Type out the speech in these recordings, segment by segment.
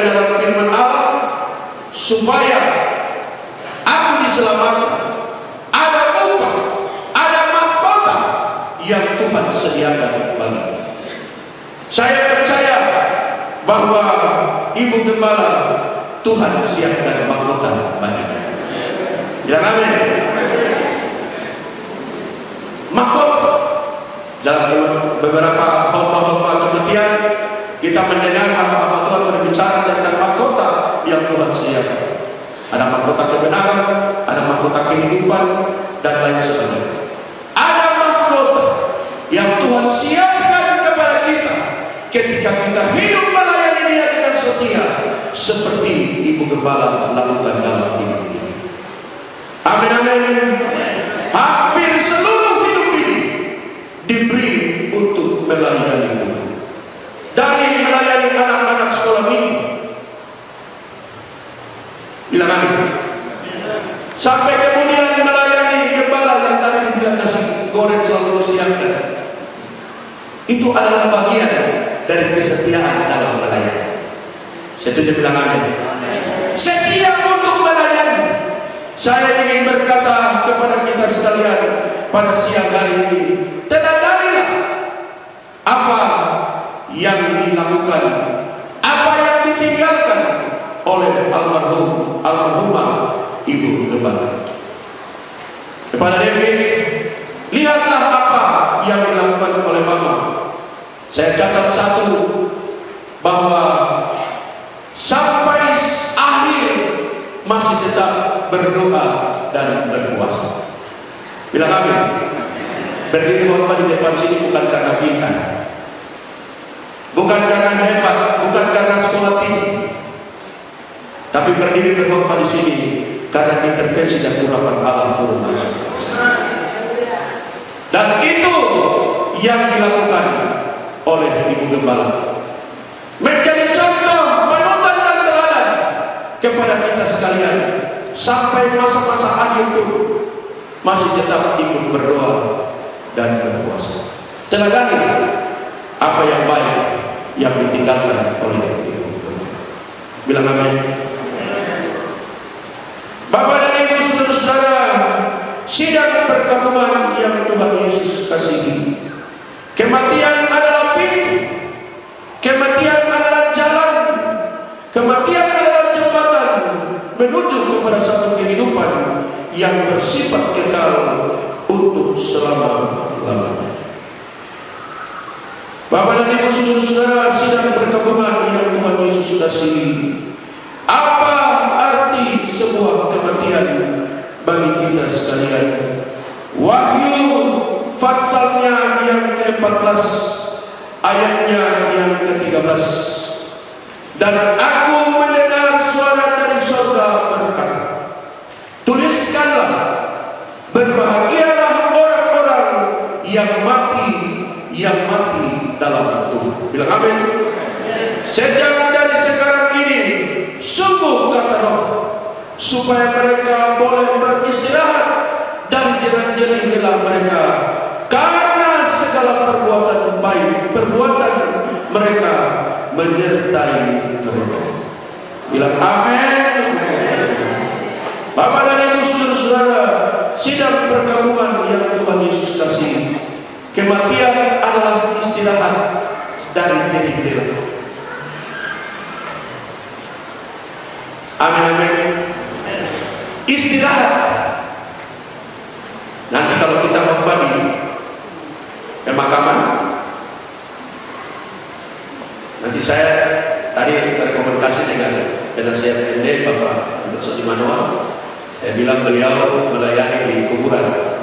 kebenaran firman Allah, supaya aku diselamatkan. Ada upah, ada mahkota yang Tuhan sediakan bagi. Saya percaya bahwa Ibu Gembala Tuhan siapkan mahkota baginya. Ya, amin. Mahkota. Dalam beberapa khotbah kematian kita mendengar apa Tuhan berbicara tentang mahkota yang Tuhan sediakan. Ada mahkota kebenaran, ada mahkota kehidupan, dan lain sebagainya. Ada mahkota yang Tuhan siapkan kepada kita ketika kita hidup melayani Dia dengan setia, seperti Ibu Gembala lakukan dalam hidup ini. Amin, amin. Hampir seluruh hidup ini diberi untuk melayani Tuhan. Dari melayani anak-anak sekolah minggu, bilang amin, sampai kemudian melayani gembala yang tadi dibilang nasi goreng selalu siapkan. Itu adalah bagian dari kesetiaan dalam melayani. Setuju, bilang amin. Setia untuk melayani. Saya ingin berkata kepada kita sekalian pada siang hari ini, teladanilah apa yang dilakukan, apa yang ditinggalkan oleh almarhumah Ibu Gembala. Kepada David, lihatlah apa yang dilakukan oleh Mama. Saya catat satu, bahwa sampai akhir masih tetap berdoa dan berpuasa. Bilang amin. Berdiri khotbah di depan sini bukan karena pintar, bukan karena hebat, bukan karena sekolah tinggi, tapi berdiri berkhotbah di sini karena intervensi dan urapan Allah turun langsung. Dan itu yang dilakukan oleh Ibu Gembala, menjadi contoh panutan dan teladan kepada kita sekalian. Sampai masa-masa akhir pun masih tetap ikut berdoa dan berpuasa. Teladani apa yang baik yang ditinggalkan oleh Ibu. Bilang amin. Bapak dan Ibu, saudara-saudara, sidang perkampungan yang Tuhan Yesus kasihi, kematian adalah pintu, kematian adalah jalan, kematian adalah jembatan menuju kepada satu kehidupan yang bersifat kekal untuk selama-lamanya. Bapak dan Ibu, saudara-saudara, sidang perkampungan yang Tuhan Yesus kasihi, apa arti sebuah kematian bagi kita sekalian? Wahyu Fatsalnya yang ke-14 ayatnya yang ke-13. Dan aku mendengar suara dari surga berkata, tuliskanlah, berbahagialah orang-orang yang mati dalam Tuhan. Bilang amin. Sejak dari sekarang ini, sungguh kata Roh, supaya mereka boleh beristirahat dari jerat-jerat gelap mereka, karena segala perbuatan baik, perbuatan mereka menyertai mereka. Bilang amin. Bapak dan Ibu, saudara-saudara, sidang perkampungan yang Tuhan Yesus kasihi, kematian adalah istirahat dari diri kita. Amin, amin. Istirahat. Nanti kalau kita khotbah di pemakaman, nanti saya tadi berkomunikasi dengan penasihat MD Bapak Dr. Sudi Manoa. Saya bilang beliau melayani di kuburan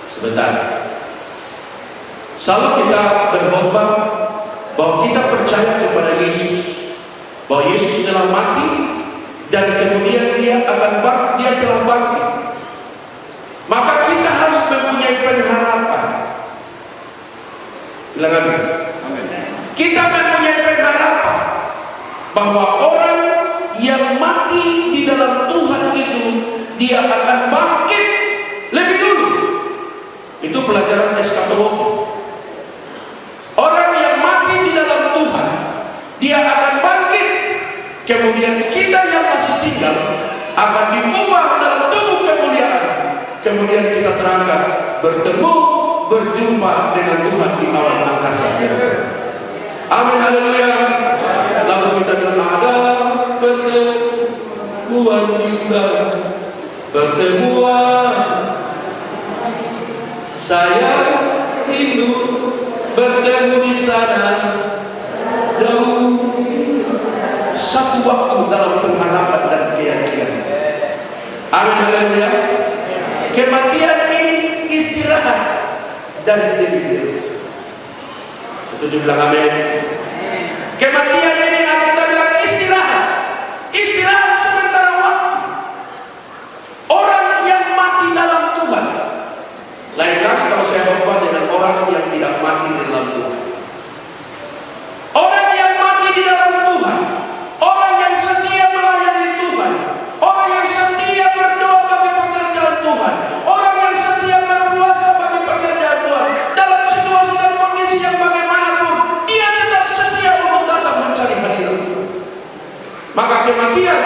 sebentar. Selalu kita berkhotbah bahwa kita percaya kepada Yesus, bahwa Yesus telah mati dan kemudian dia telah bangkit. Maka kita harus mempunyai pengharapan. Bilang amin. Kita mempunyai pengharapan bahwa orang yang mati di dalam Tuhan itu, dia akan bangkit lebih dulu. Itu pelajaran eskatologi. Orang yang mati di dalam Tuhan, dia akan bangkit kemudian kita yang masih tinggal akan diubah dalam tubuh kemuliaan. Kemudian kita terangkat bertemu, berjumpa dengan Tuhan di awan angkasa. Amin, haleluya. Lalu kita ada pertemuan kita, pertemuan. Saya rindu bertemu di sana, jauh. Satu waktu dalam pengharapan dan keyakinan. Amin, haleluya. Kematian ini istirahat dari diri. Setuju bilang amin. Kematian ini kita bilang istirahat. Istirahat sementara waktu. Orang yang mati dalam Tuhan lain lagi kalau saya berubah dengan orang yang tidak mati di dalam Tuhan. Orang yang mati di dalam Tuhan, orang yang setia melayani Tuhan, orang yang setia berdoa bagi pekerjaan Tuhan, orang yang setia berpuasa bagi pekerjaan Tuhan, dalam situasi dan kondisi yang bagaimanapun, dia tetap setia untuk datang mencari hadirat Tuhan. Maka kematian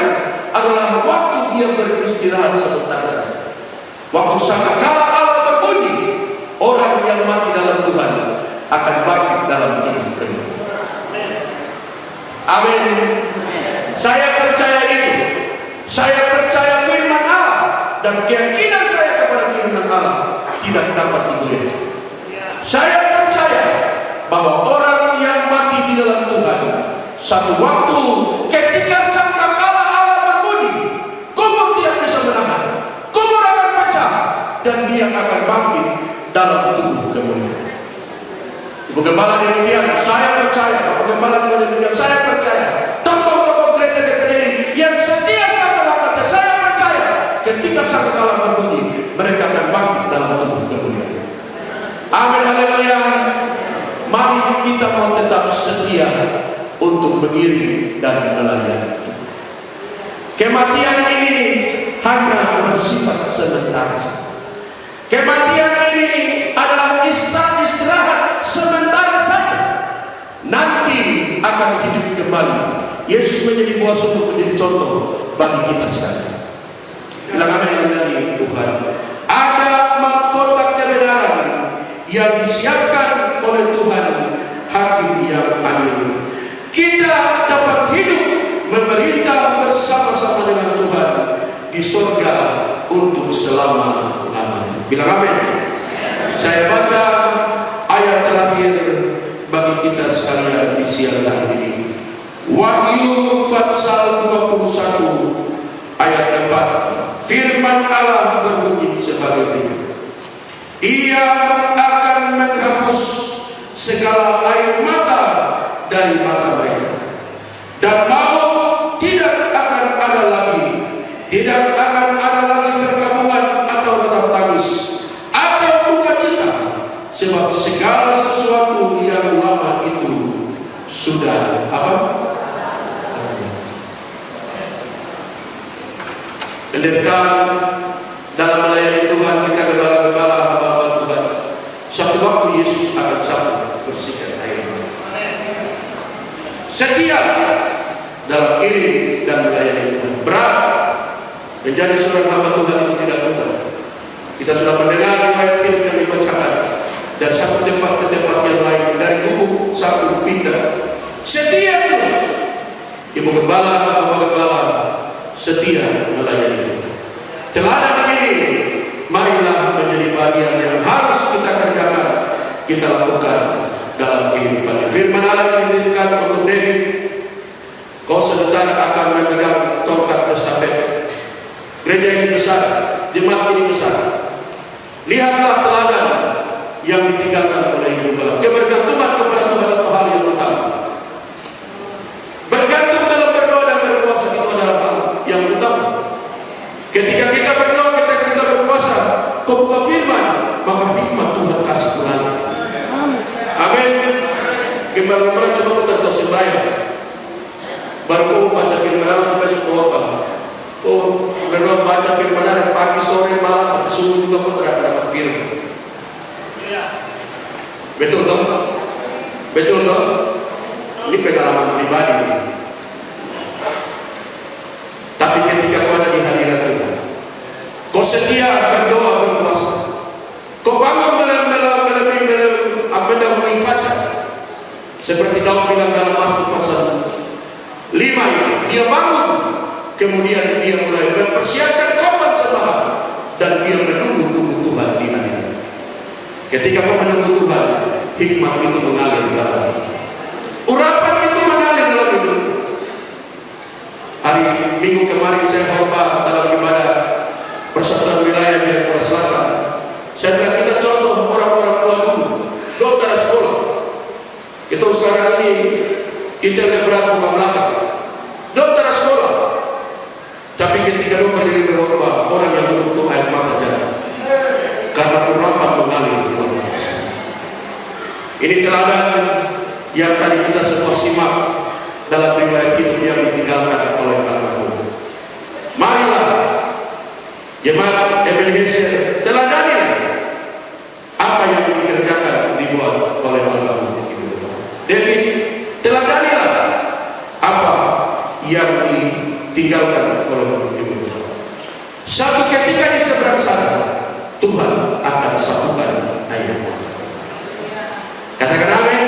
adalah waktu dia beristirahat sebentar. Waktu sangkakala Allah berbunyi, orang yang mati dalam Tuhan akan bangkit dalam hidup kedua. Amin. Saya percaya itu. Saya percaya firman Allah, dan keyakinan saya kepada firman Allah tidak dapat digoyahkan. Saya percaya bahwa orang yang mati di dalam Tuhan, satu waktu ketika sangkakala Allah berbunyi, kubur tidak bisa menahan, kubur akan pecah, dan dia akan bangkit dalam tubuh kemuliaan. Ibu Gembala demikian, saya percaya. Bapak Gembala demikian, saya percaya. Tokoh-tokoh gereja GPDI yang setia sama langkah, saya percaya ketika sangkakala berbunyi, mereka akan bangkit dalam tubuh kemuliaan. Amin, haleluya. Mari kita mau tetap setia untuk mengiring dan melayani. Kematian ini hanya bersifat sementara. Kematian ini adalah istirahat sementara saja. Nanti akan hidup kembali. Yesus menjadi buah sumur, menjadi contoh bagi kita sekalian. Bilang amin lagi Tuhan. Ada mahkota kebenaran yang disiapkan oleh Tuhan, Hakim yang adil. Kita dapat hidup memerintah bersama-sama dengan Tuhan di surga untuk selama-lamanya. Bilang amin. Saya baca ayat terakhir bagi kita sekalian di siang hari ini. Wahyu pasal 21 ayat 4. Firman Allah berbunyi sebagai berikut. Ia akan menghapus segala air mata dari mata mereka, dan maut tidak akan ada lagi. Tidak akan ada lagi perkabungan atau ratap tangis atau duka cita, sebab segala sesuatu yang lama itu sudah apa? Pendeta dalam melayani Tuhan, kita gembala-gembala hamba Tuhan. Suatu waktu Yesus akan sampai bersihkan air mata. Setia dalam iring dan melayani Tuhan. Berat menjadi seorang hamba Tuhan itu tidak mudah. Kita sudah mendengar riwayat yang dibacakan, dan satu tempat ke tempat yang lain, dari gubuk satu pindah. Setia terus. Ibu gembala, bapak gembala, setia melayani Tuhan. Teladan ini marilah menjadi bagian yang harus kita kerjakan, kita lakukan dalam kehidupan. Firman Allah dititipkan untuk David. Kau sebentar akan memegang tongkat estafet. Gereja ini besar, jemaat ini besar. Lihatlah teladan yang ditinggalkan oleh Ibu Gembala. Kebergantungan kepada Tuhan itu hal yang utama. Bergantung dalam berdoa dan berpuasa itu adalah hal yang utama. Ketika kita berdoa, ketika kita berpuasa, kau buka firman, maka hikmat Tuhan kasih Tuhan. Amin. Gembala-gembala coba kita sembahyang. Baru kau baca firman Allah, baca doa. Oh, berdoa baca firman Allah pagi, sore, malam, subuh juga pun dapat firman. Betul dong? Betul dong? Ini pengalaman pribadi. Kau setia berdoa berpuasa. Kau bangun mendahului fajar. Seperti Daud bilang dalam Mazmur pasal 5 ini. Dia bangun, kemudian dia mulai mempersiapkan korban sembahan dan dia menunggu Tuhan di hati. Ketika kau menunggu Tuhan, hikmat itu mengalir dalam hidup. Urapan itu mengalir dalam hidup. Hari Minggu kemarin saya khotbah dalam ibadah Persatuan Wilayah Jayapura Selatan. Saya bilang kita contoh orang-orang tua dulu, dokter sekolah. Kita sekarang ini kita tidak berapa belakang. Dokter sekolah. Tapi ketika lu berdiri berkhotbah, orang yang duduk itu air mata jatuh. Karena urapan mengalir di dalam hidup. Ini teladan yang tadi kita semua simak dalam riwayat hidup yang ditinggalkan oleh almarhum. Marilah jemaat Ebenezer teladani apa yang dikerjakan dibuat oleh almarhum David. Teladanilah apa yang ditinggalkan oleh ibu. Satu ketika di seberang sana Tuhan akan sambungkan air. Katakan amin.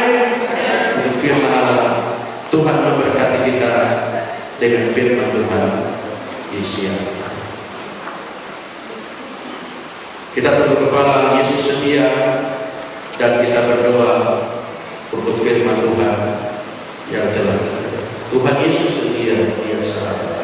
Untuk firman Allah, Tuhan memberkati kita dengan firman Tuhan di siang. Kita tunduk kepala, Yesus setia, dan kita berdoa untuk firman Tuhan yang telah Tuhan Yesus setia, Dia sahabat.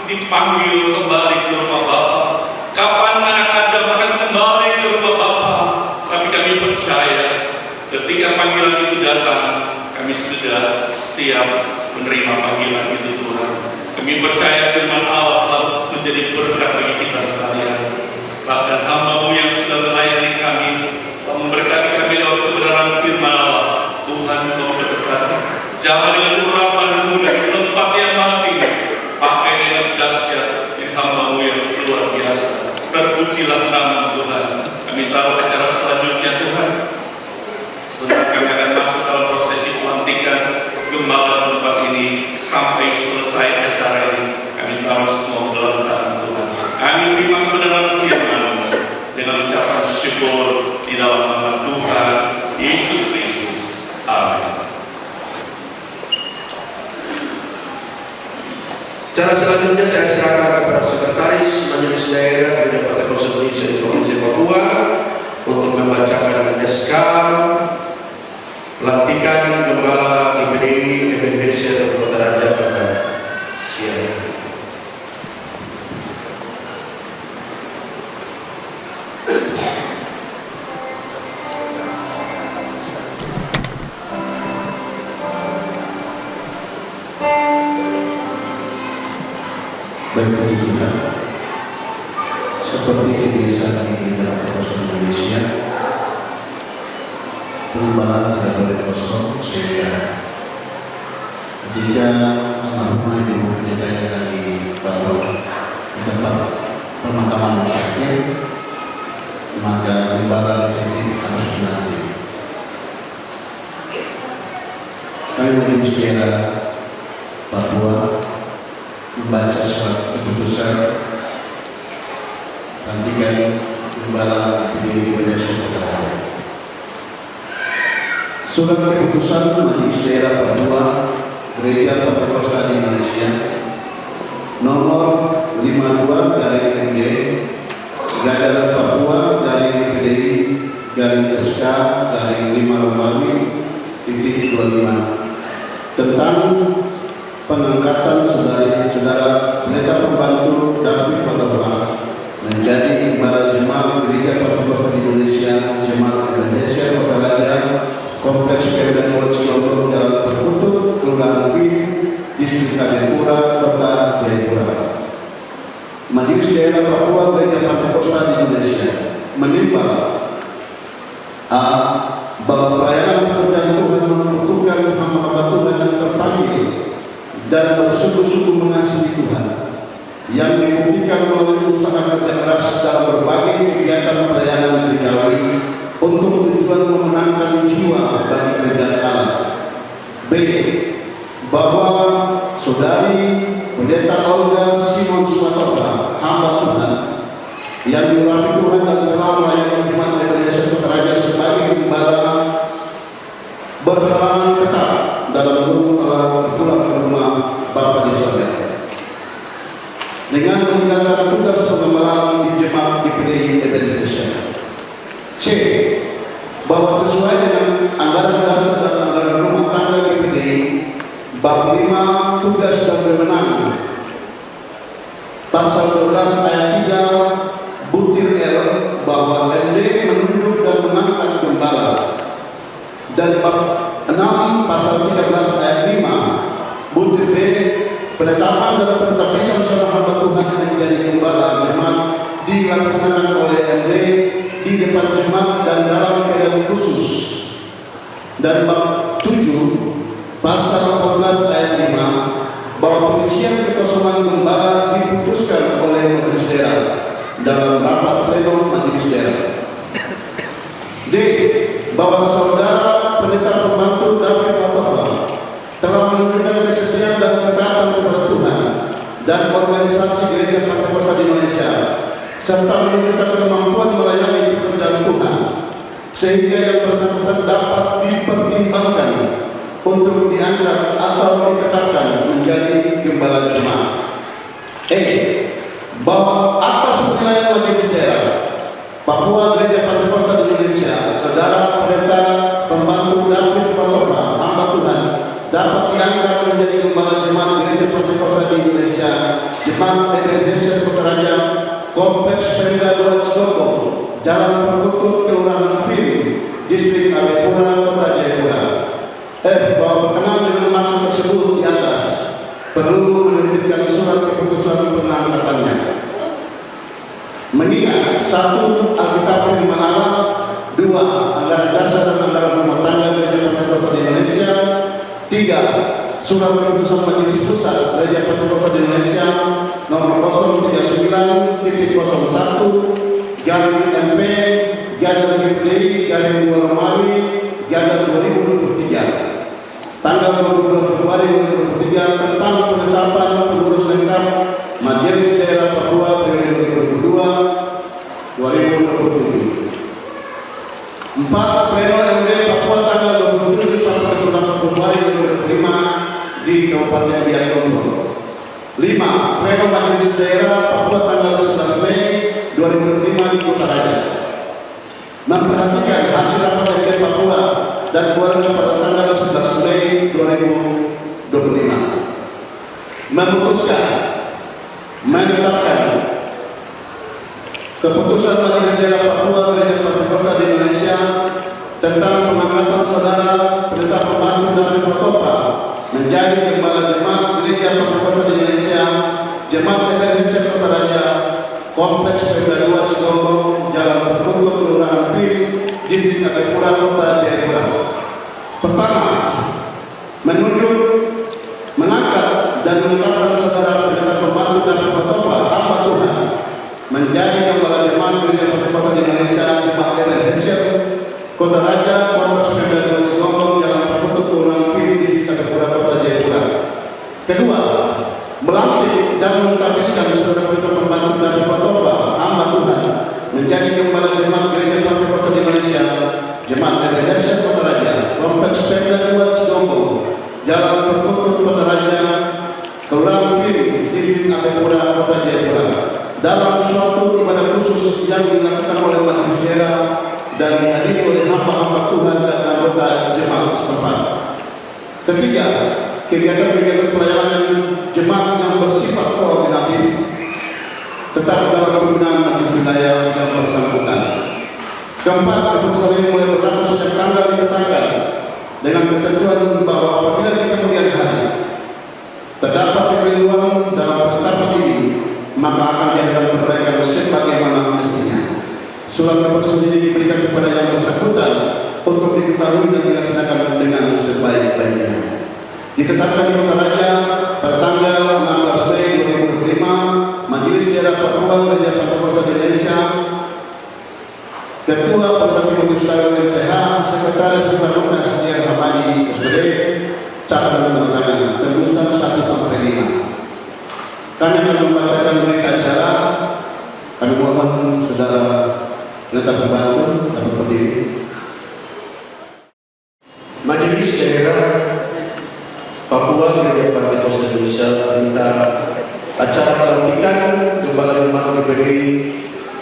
Dipanggil kembali ke rumah Bapa. Kapan anak Adam akan kembali ke rumah panggilan itu datang, kami sudah siap menerima panggilan itu Tuhan. Kami percaya firman Allah telah menjadi berkat bagi kita sekalian. Bahkan hamba-Mu yang sudah melayani kami, memberkati kami dalam kebenaran firman Allah. Tuhan Kau berkati. Jangan dengan urapan mudah di tempat yang maha tinggi, pakai dengan dahsyat di hamba-Mu yang luar biasa. Terpujilah nama Tuhan. Kami tahu acara selanjutnya Tuhan. Sebentar kami akan masuk dalam prosesi pelantikan gembala tempat ini sampai selesai acara ini. Kami tahu semua dalam tangan Tuhan. Kami terima kebenaran firman-Mu dengan ucapan syukur di dalam nama Tuhan Yesus Kristus. Amin. Cara selanjutnya saya serahkan kepada Sekretaris Majelis Daerah Gereja Pentekosta Indonesia di Provinsi Papua untuk membacakan SK pelantikan Gembala GPDI Ebenezer Kota Raja pada siang. Baik, puji Tuhan. Seperti kebiasaan di dalam Pentekosta Indonesia, pengembalaan tidak boleh kosong, sehingga ketika almarhum Ibu Pendeta yang lagi bawa ke tempat pemakaman terakhir, maka gembala itu harus dilantik. Kami Majelis Daerah Papua membaca surat keputusan pelantikan Gembala GPDI Ebenezer Kota Raja. Surat keputusan Majelis Daerah Papua Gereja Pentekosta Indonesia nomor 52/MD Gadaran Papua GPDI /SK/5 tentang pengangkatan saudara pendeta pembantu David Patofa menjadi Gembala Jemaat Gereja Pentekosta Indonesia Jemaat Ebenezer Kota Raja Kompleks Pemda Cilogong Jalan Perkutut, Kelurahan Vin, Distrik Jayapura, Kota Jayapura. Majelis Daerah Papua Gereja Pentekosta Indonesia menimbang a. bahwa pelayanan pekerjaan Tuhan membutuhkan hamba-hamba Tuhan yang terpanggil dan bersungguh-sungguh mengasihi Tuhan, yang dibuktikan melalui usaha kerja keras dalam berbagai kegiatan pelayanan gerejawi untuk tujuan memenangkan jiwa bagi kerajaan Allah. B. Bahwa saudari Pendeta Olga Simon Swatosa, hamba Tuhan, yang diurapi Tuhan dan telah melayani jemaat Ebenezer Kota Raja sebagai gembala, berhalangan tetap dalam kurung telah berpulang ke rumah Bapa di surga dengan meninggalkan tugas pengembalaan di jemaat GPDI Ebenezer. C. Bahwa sesuai dengan anggaran dasar dan anggaran rumah tangga GPDI bab 5 tugas dan wewenang pasal 12 ayat 3 butir L, bahwa MD menunjuk dan mengangkat gembala, dan bab 6 pasal 13 ayat 5 butir B penetapan dan pentabisan seorang hamba Tuhan yang menjadi gembala jemaat dilaksanakan oleh MD di depan jemaat dan dalam keadaan khusus, dan bab 7 pasal 18 ayat 5 bahwa pengisian kekosongan gembala diputuskan oleh Majelis Daerah dalam rapat pleno Majelis Daerah. D. Bahwa saudara pendeta pembantu David Patofa telah menunjukkan kesetiaan dan ketaatan kepada Tuhan dan organisasi Gereja Pentekosta Indonesia, serta menunjukkan kemampuan melayani pekerjaan Tuhan, sehingga yang bersangkutan dapat dipertimbangkan untuk diangkat atau ditetapkan menjadi gembala jemaat. E. Bahwa atas penilaian Majelis Daerah Papua Gereja Pentekosta Indonesia, saudara pendeta pembantu David Patofa, hamba Tuhan, dapat diangkat menjadi gembala jemaat Gereja Pentekosta Indonesia Jemaat Ebenezer Kota Raja Kompleks Pemda 2 Cilogong, Jalan Perkutut, Kelurahan Vin, Distrik Jayapura, Kota Jayapura. bahwa berkenaan dengan maksud tersebut di atas perlu menerbitkan surat keputusan pengangkatannya. Mengingat 1. Alkitab Firman Allah, 2. Anggaran dasar dan anggaran rumah tangga Gereja Pentakosta di Indonesia, 3. Surat keputusan Majelis Pusat Gereja Pentakosta di Indonesia nomor 039.01 garing MP garing GPDI garing 2 Romawi garing 2023 tanggal 22 Februari 2023 tentang penetapan pengurus lengkap Majelis Daerah Papua periode 2022-2027. 4. Pleno MD Papua tanggal 27 sampai 28 Februari 2025 di Kabupaten Biaknumfor. 5. Pleno Majelis Daerah Papua tanggal 11 Mei 2005 di Kota Raja. Memperhatikan hasil rapat MD Papua dan keluarga pada tanggal 11 Mei 2025. Memutuskan menetapkan keputusan Majelis Daerah Papua Gereja Pentakosta di Indonesia tentang pengangkatan saudara pendeta pembantu David Patopa menjadi gembala jemaat Gereja Pentakosta di Indonesia, Jemaat Ebenezer Kota Raja, Kompleks Pemda 2 Cigombong, Jalan Perpungkur, Kelurahan Fil, Distrik Abipura, Kota Jayapura. Pertama, menunjuk, mengangkat dan menetapkan saudara pendeta pembantu David Patopa, hamba Tuhan, menjadi gembala jemaat Gereja Pentakosta di Indonesia, Jemaat Ebenezer Kota Raja, Kompleks Pemda 2 Cigombong, Jalan Perpungkur, Kelurahan Fil, Distrik Abipura, Kota Jayapura. Kedua, melantik dan mentahbiskan saudara pendeta pembantu David Patopa, hamba Tuhan, menjadi gembala jemaat Gereja Pentakosta di Indonesia, Jemaat Ebenezer Kota Raja, Kompleks Pemda 2 Cigombong, Jalan Perpungkur, Kota Raja, Kelurahan Fil, Distrik Abipura, Kota Jayapura, dalam suatu ibadah khusus yang dilakukan oleh Majelis Daerah dan dihadiri oleh hamba-hamba Tuhan dan anggota jemaat setempat. Ketiga, kegiatan-kegiatan pelayanan jemaat yang bersifat koordinatif tetap dalam penggunaan majelis wilayah yang bersangkutan. Keempat, keputusan ini mulai berlaku sejak tanggal ditetapkan dengan ketentuan bahwa apabila di kemudian hari terdapat kekeliruan dalam penetapan ini, maka akan diadakan perbaikan sebagaimana mestinya. Surat keputusan ini diberikan kepada yang bersangkutan untuk diketahui dan dilaksanakan dengan sebaik-baiknya. Ditetapkan di Kota Raja pada tanggal 16 Mei 2005, Majelis Daerah Papua Gereja Pentakosta di Indonesia, Ketua Pendeta Timotius Dayo MTH, Sekretaris Pendeta Lukas J. Hamadi SPD, cap dan tanda tangan, tembusan 1-5. Kami akan membacakan berita acara. Kami mohon saudara pendeta pembantu dapat berdiri. Majelis Daerah Papua Gereja Pentakosta Indonesia minta acara pelantikan Gembala Jemaat GPDI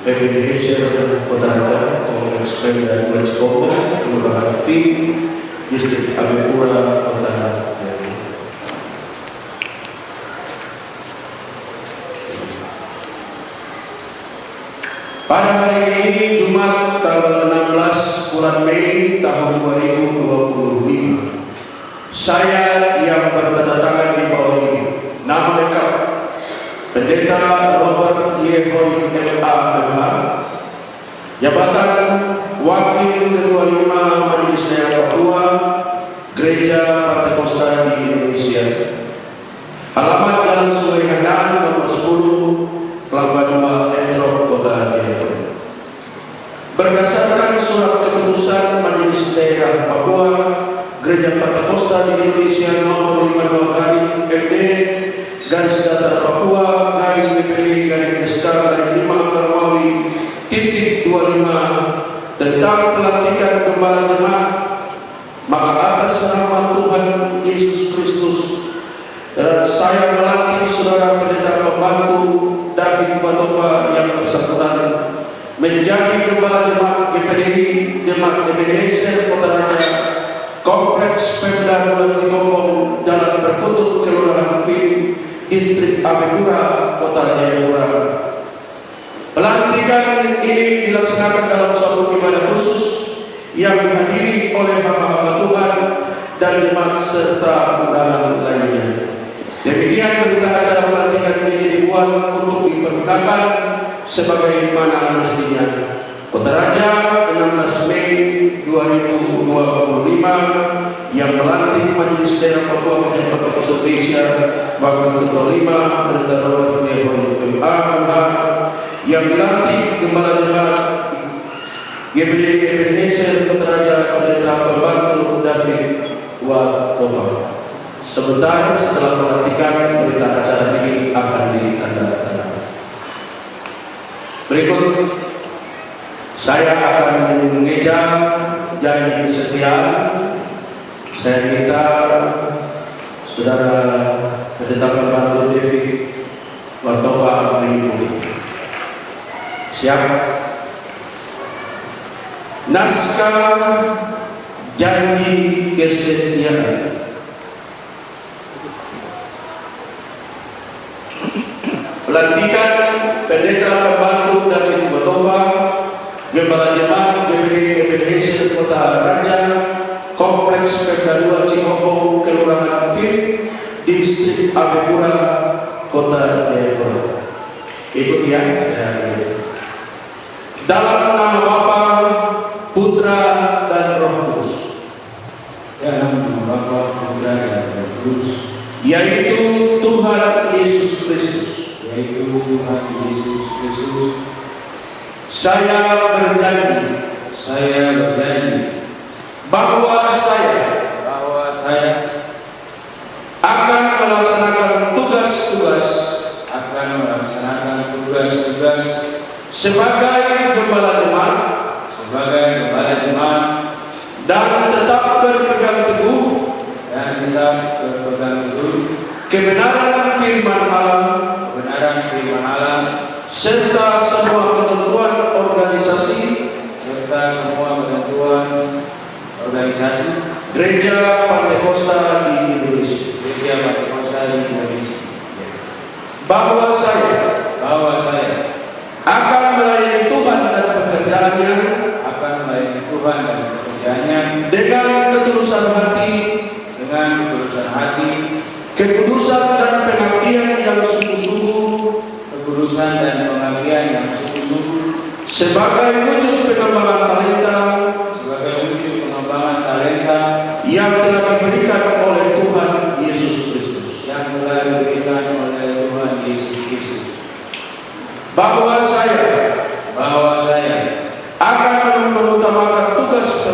Ebenezer Kota Raja, Kompleks Pemda 2 Cigombong, Kelurahan Fil, Distrik Abipura, Kota Raja. Pada hari ini Jumat tanggal 16 bulan Mei tahun 2025, saya yang bertanda tangan di bawah ini, nama lengkap Pendeta Robert Y. Horik MA, jabatan Wakil Ketua 5 Majelis Daerah Papua Gereja Pentakosta di Indonesia. Alamat Jalan Sungai Hangan nomor 10, Kelapa 2, Entrop, Kota Jayapura. Berdasarkan surat keputusan Majelis Daerah Papua Gereja Pentakosta di Indonesia nomor 52 garing MD garis datar Papua garing GPD garing SK garing 5 Romawi titik 25 tentang pelantikan gembala jemaat, maka atas nama Tuhan Yesus Kristus saya melantik saudara pendeta pembantu David Patopa yang bersangkutan menjadi gembala jemaat GPDI Jemaat Ebenezer Kota Raja, Kompleks Pemda 2 Cigombong, Jalan Perkutut, Kelurahan Fil, Distrik Abipura, Kota Jayapura. Pelantikan ini dilaksanakan dalam suatu ibadah khusus yang dihadiri oleh hamba-hamba Tuhan dan jemaat serta undangan lainnya. Demikian berita acara pelantikan ini dibuat untuk dipergunakan sebagaimana mestinya. Kota Raja 16 Mei 2025 yang melantik Majelis Daerah Papua Kejahatan Indonesia Wakil Ketua 5 Pendeta Robert MA yang dilantik Gembala Jemaat GBD Ebenezer Kota Raja Pendeta Pembantu David Watova. Sebentar setelah pelantikan, berita acara ini akan ditandatangani. Berikut saya akan mengeja janji kesetiaan. Saya minta Saudara Pendeta Pembantu David Watova mengikuti. Siap? Naskah janji kesetiaan. Pelantikan Pendeta Pembantu David Watova, Gembala Jemaat GBD Ebenezer Kota Raja, Kompleks Pemda 2 Cikopo, Kelurahan Fit, Distrik Abepura, Kota Jayapura. Ikuti ya, dalam nama Bapa, Putra dan Roh Kudus. Dalam nama Bapa, Putra dan Roh Kudus. Yaitu Tuhan Yesus Kristus. Yaitu Tuhan Yesus Kristus. Saya berjanji bahwa saya akan melaksanakan tugas-tugas sebagai Gembala Jemaat dan tetap berpegang teguh kebenaran firman Allah serta semua ketentuan organisasi Gereja Pantekosta di Indonesia, bahwa saya akan melayani Tuhan dan pekerjaannya dengan ketulusan hati, kekudusan dan pengabdian yang sungguh-sungguh, sebagai wujud pengembangan talenta yang telah diberikan oleh Tuhan Yesus Kristus. Bahwa saya akan mengutamakan tugas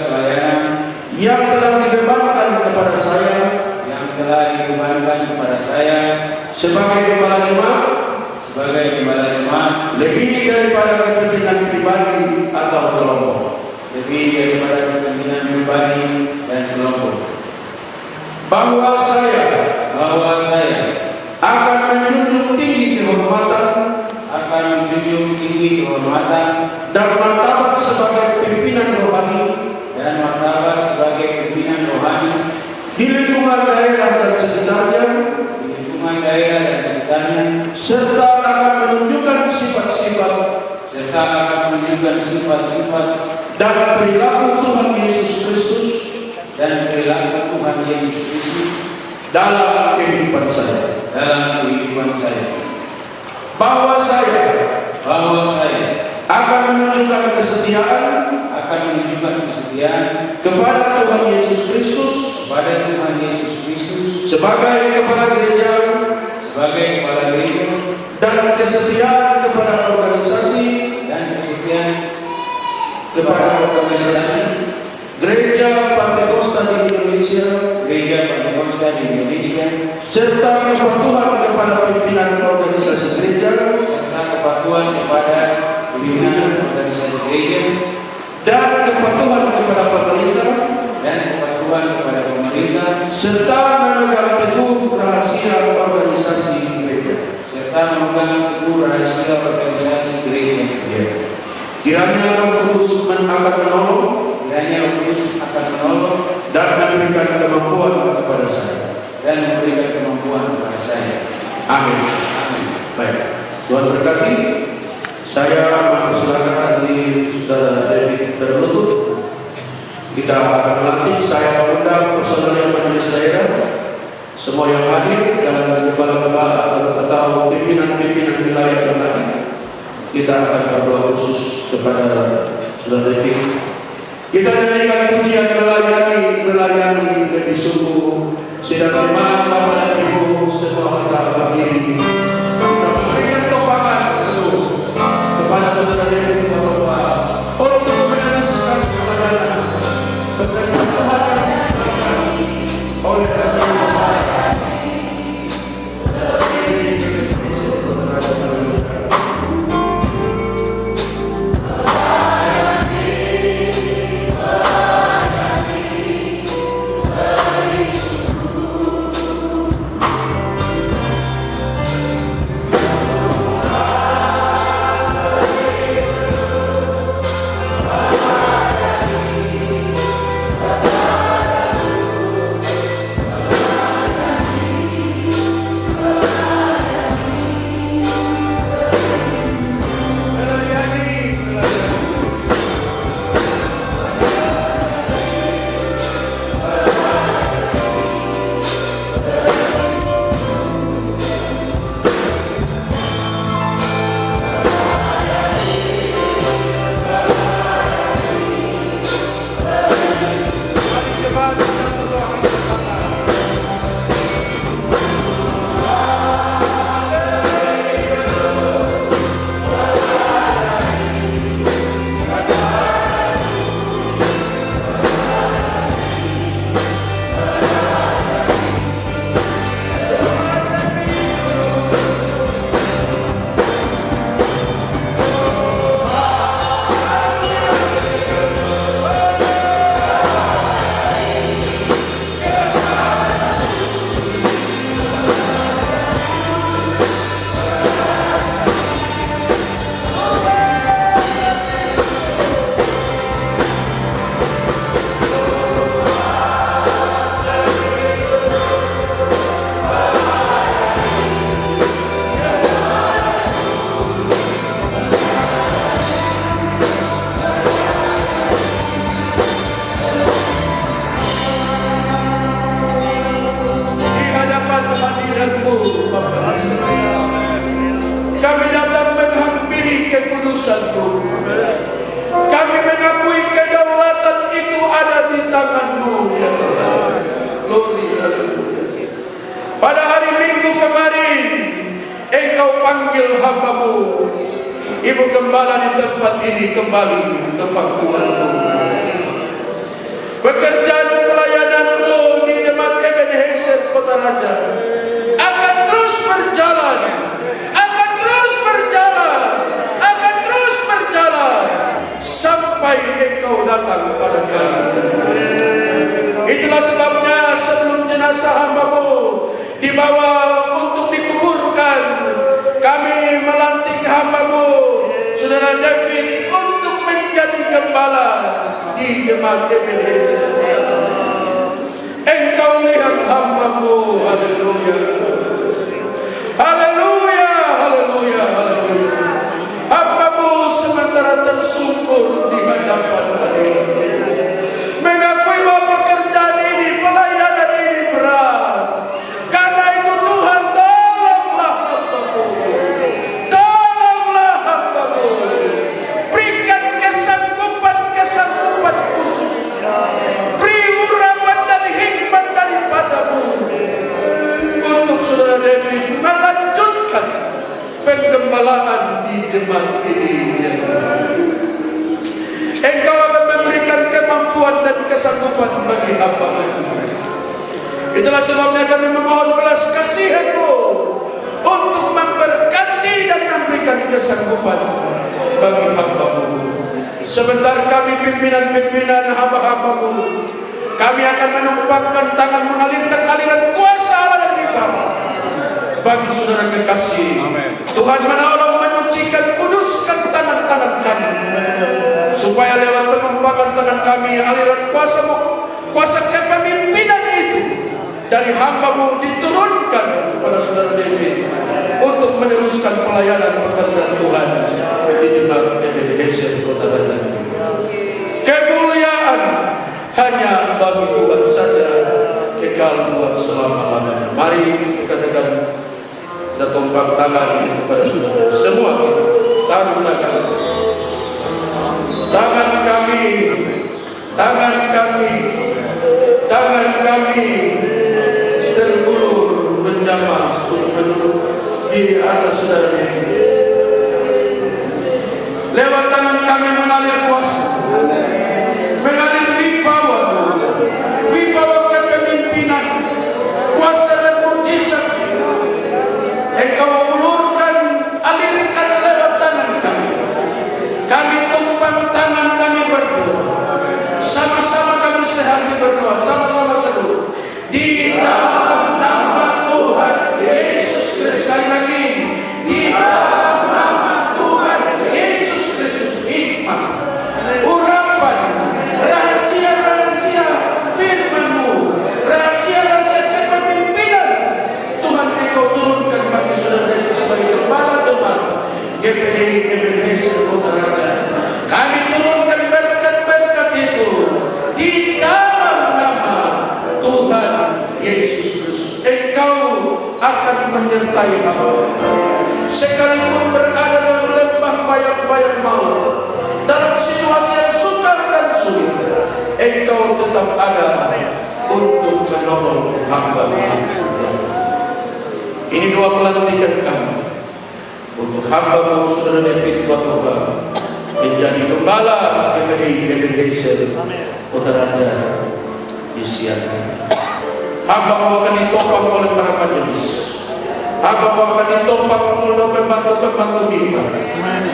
pelayanan yang telah dibebankan kepada saya sebagai Gembala Jemaat, lebih daripada kepentingan pribadi atau kelompok. Bahwa saya akan menjunjung tinggi kehormatan dan martabat sebagai pimpinan rohani di lingkungan daerah dan sekitarnya, serta akan menunjukkan sifat-sifat dan perilaku Tuhan Yesus Kristus dalam kehidupan saya. Bahwa saya akan menunjukkan kesetiaan kepada Tuhan Yesus Kristus sebagai kepala gereja dan kesetiaan kepada organisasi Gereja Pantekosta di Indonesia, serta kepatuhan kepada pimpinan organisasi gereja dan kepatuhan kepada pemerintah serta memegang teguh rahasia organisasi gereja. Kiranya Roh Kudus akan menolong dan memberikan kemampuan kepada saya. Amin. Baik, Tuhan berkati. Saya mempersilakan nanti Saudara David berlutut Kita akan melantik, saya mengundang personel yang majelis daerah, semua yang hadir dan kepala-kepala atau pimpinan-pimpinan wilayah yang hadir. Kita akan berdoa khusus kepada Saudara David. Kita nyanyikan pujian melayani lebih sungguh. Sidang iman, Bapak dan Ibu, semua kita berdiri. Kita berikan topangan penuh kepada Saudara David Bapak untuk meneruskan pelayanan kepada Tuhan oleh kami datang menghampiri kekudusan-Mu. Kami mengakui kedaulatan itu ada di tangan-Mu, ya Tuhan. Glory, haleluya. Pada hari Minggu kemarin, Engkau panggil hamba-Mu, Ibu Gembala di tempat ini kembali ke pangkuan-Mu. Pekerjaan pelayanan-Mu di Jemaat Ebenezer Kota Raja akan terus berjalan, sampai Engkau datang pada kami. Itulah sebabnya sebelum jenazah hamba-Mu dibawa untuk dikuburkan, kami melantik hamba-Mu Saudara David untuk menjadi gembala di Jemaat Ebenezer. Engkau lihat hamba-Mu, haleluya, haleluya, haleluya, haleluya. Hamba-Mu sementara tersungkur di hadapan Hadirat, mengakui bahwa pekerjaan ini, pelayanan ini berat. Karena itu Tuhan, tolonglah hamba-Mu, tolonglah hamba-Mu, berikan kesanggupan khusus, beri urapan dan hikmat daripada-Mu untuk Saudara David melanjutkan penggembalaan di jemaat ini. Engkau akan memberikan kemampuan dan kesanggupan bagi hamba-Mu. Itulah sebabnya kami memohon belas kasihan-Mu untuk memberkati dan memberikan kesanggupan bagi hamba-Mu. Sebentar kami pimpinan-pimpinan hamba-hamba-Mu, kami akan menumpangkan tangan mengalirkan aliran kuasa Allah dan hikmat bagi saudara kekasih. Tuhan menolong, menyucikan, kuduskan tangan-tangan kami, supaya lewat penumpangan tangan kami aliran kuasa-Mu, kuasa kepemimpinan itu dari hamba-Mu diturunkan kepada saudara David untuk meneruskan pelayanan pekerjaan Tuhan di Jemaat Ebenezer Kota Raja. Kemuliaan tepuk tangan kepada saudara semua. Taruh tangan kami, tangan kami, tangan kami terulur menjamah di atas saudara ini. Lewat tangan kami mengalir kuasa, mengalir wibawa kepemimpinan, kuasa dan mujizat. Engkau ulurkan, alirkan lewat tangan kami. Kami tumpang tangan kami berdoa. Sama-sama kami sehati berdoa, sama-sama seluruh. Di dalam nama Tuhan Yesus Kristus. Sekali lagi, di dalam nama Tuhan Yesus Kristus. Hikmat, urapan, rahasia-rahasia firman-Mu, rahasia-rahasia kepemimpinan Tuhan Engkau turunkan bagi saudara sebagai gembala-gembala GPDI Ebenezer Kota Raja. Kami turunkan berkat-berkat itu di dalam nama Tuhan Yesus Kristus. Engkau akan menyertai hamba sekalipun berada dalam lembah bayang-bayang maut, dalam situasi yang sukar dan sulit. Engkau tetap ada untuk menolong hamba. Ini doa pelantikan kami untuk hamba-Mu saudara David Batova menjadi gembala GPDI Ebenezer Kota Raja di siang ini. Hamba-Mu akan ditopang oleh para majelis. Hamba-Mu akan ditopang oleh pembantu-pembantu mimbar.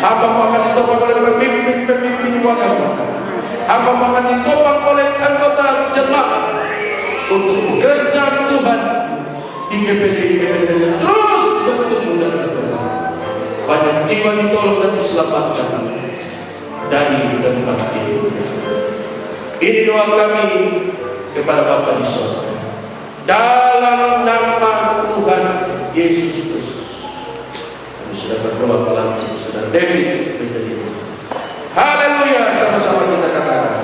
Hamba-Mu akan ditopang oleh pemimpin-pemimpin wakil-wakil. Hamba-Mu akan ditopang oleh anggota jemaat untuk bekerja Tuhan di GPDI Ebenezer terus bertumbuh dan berkembang. Banyak jiwa ditolong dan diselamatkan dari tempat ini. Ini doa kami kepada Bapa di sorga. Dalam nama Tuhan Yesus Kristus. Kami sudah berdoa pelan saudara David menjadi. Haleluya, sama-sama kita katakan.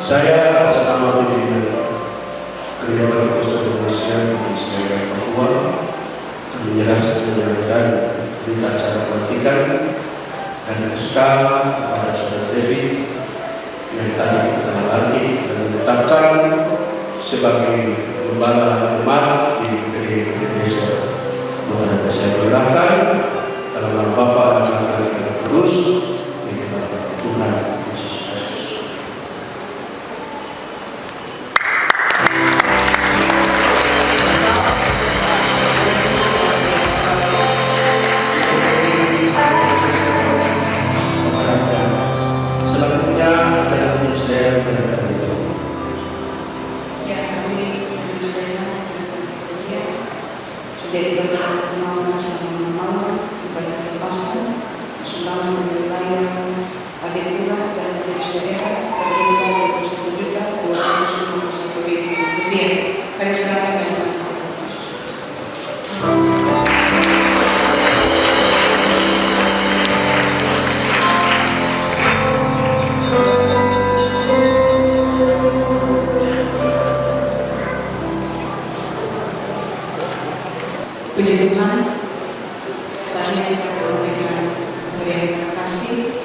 Saya atas nama pimpinan Gereja Pentecostal Indonesia di Semarang, Papua menjelaskan menyampaikan berita acara pelantikan dan SK kepada saudara David yang tadi kita lantik dan menetapkan sebagai gembala jemaat di GPDI Indonesia. Kepada saya persilahkan dalam nama Bapa dan Anak dan Roh Kudus di dalam Tuhan Yesus Kristus. pertemuan selama malam ibadah lepasan, sumbangan dari wilayah agen murah dan majelis daerah bernilai 21.251.000 rupiah. Kami serahkan kepada puji Tuhan, saatnya kita memberikan terima kasih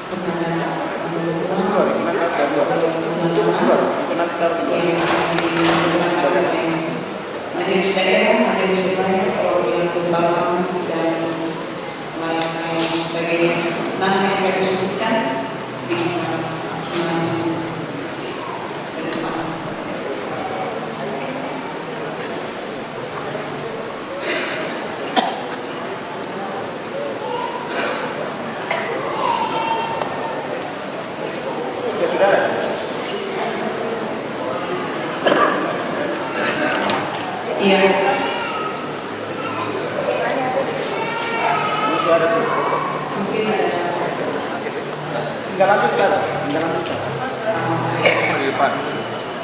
kepada yang akan dilakukan oleh majelis daerah, majelis wilayah, perwakilan kembang dan lain-lain sebagainya. Nama yang kami sebutkan bisa maju ke depan. Iya. Mungkin ada.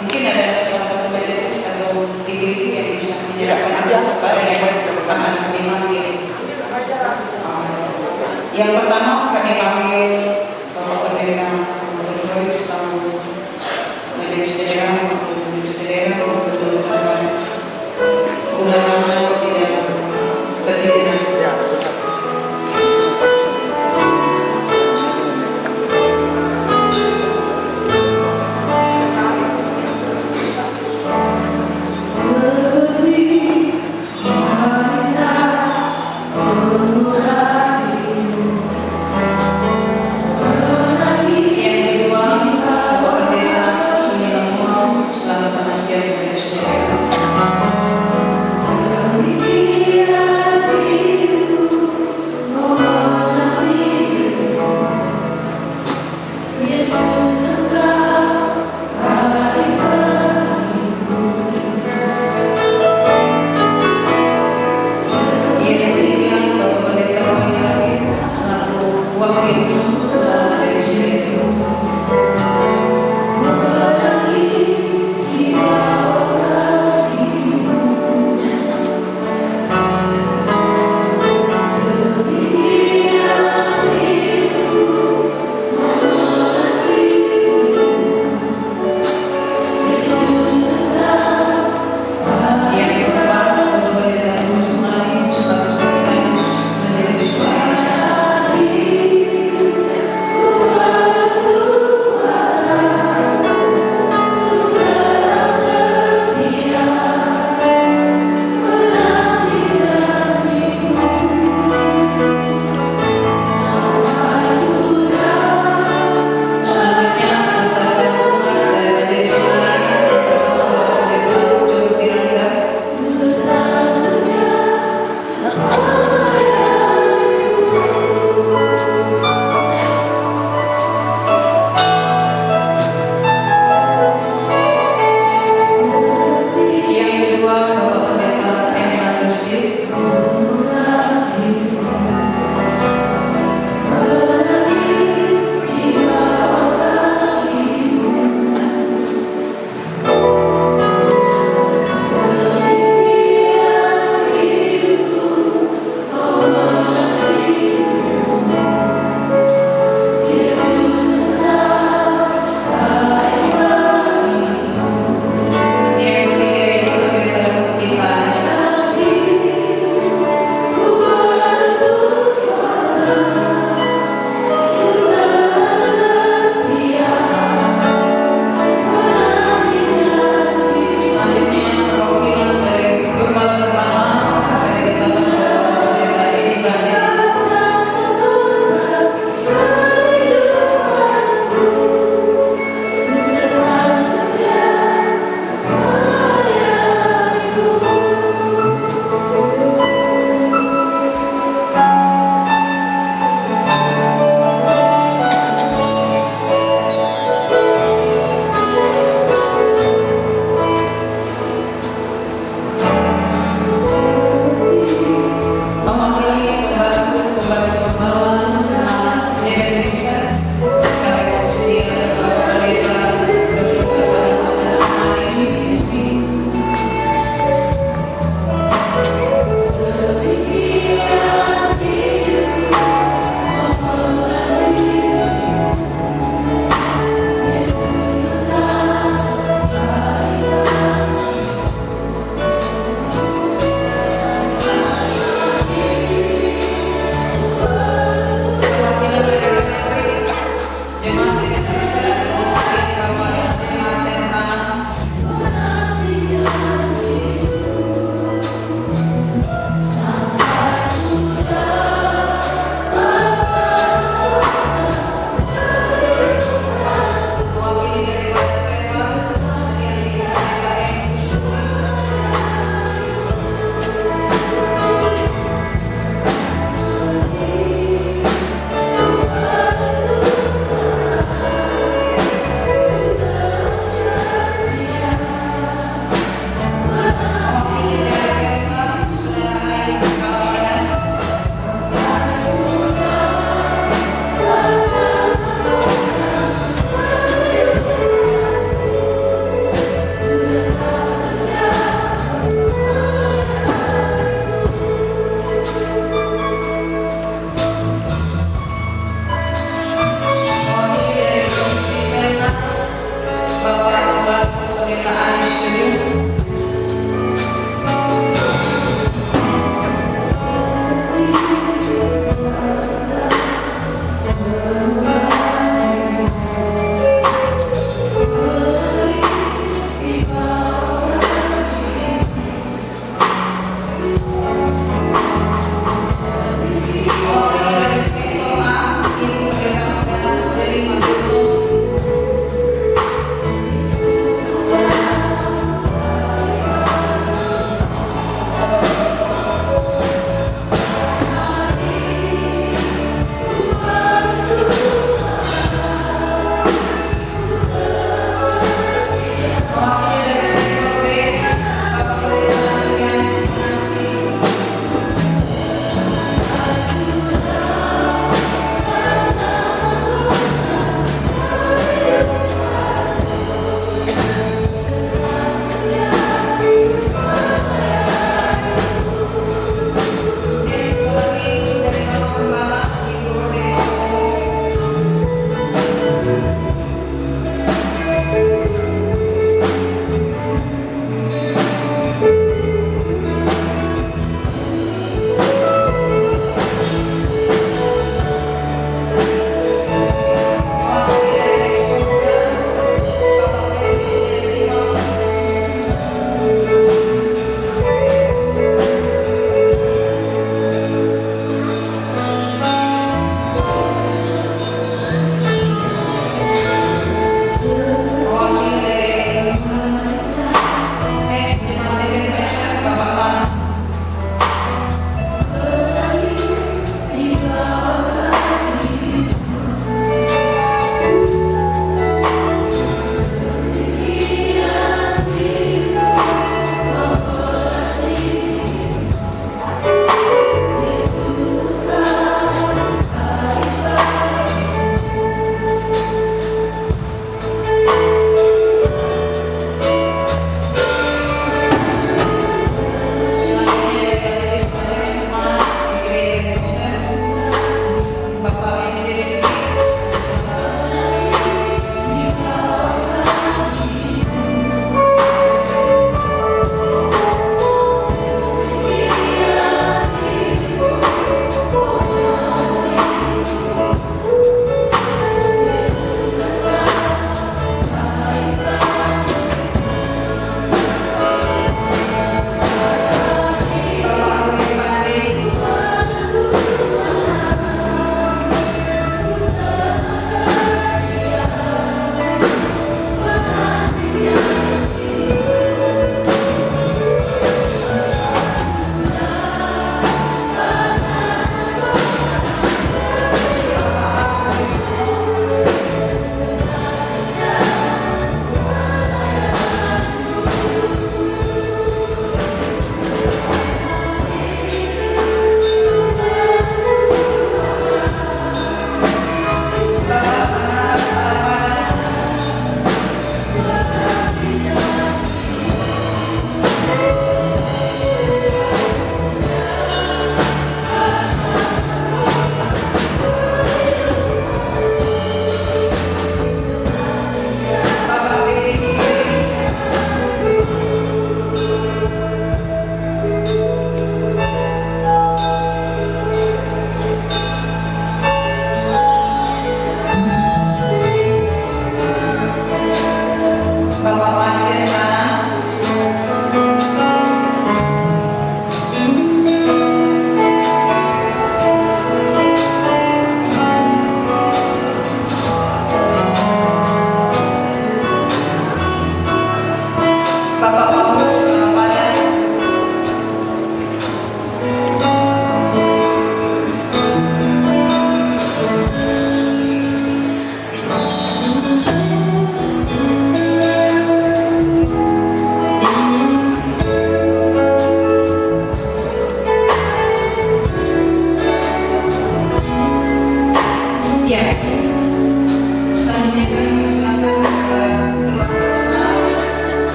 Mungkin ada salah satu majelis atau TV yang bisa menyerahkan kepada yang akan kami panggil. Yang pertama kami panggil Bapak Pendeta Roy selaku majelis daerah untuk majelis daerah untuk menentukan undangan di dalam peti jenazah.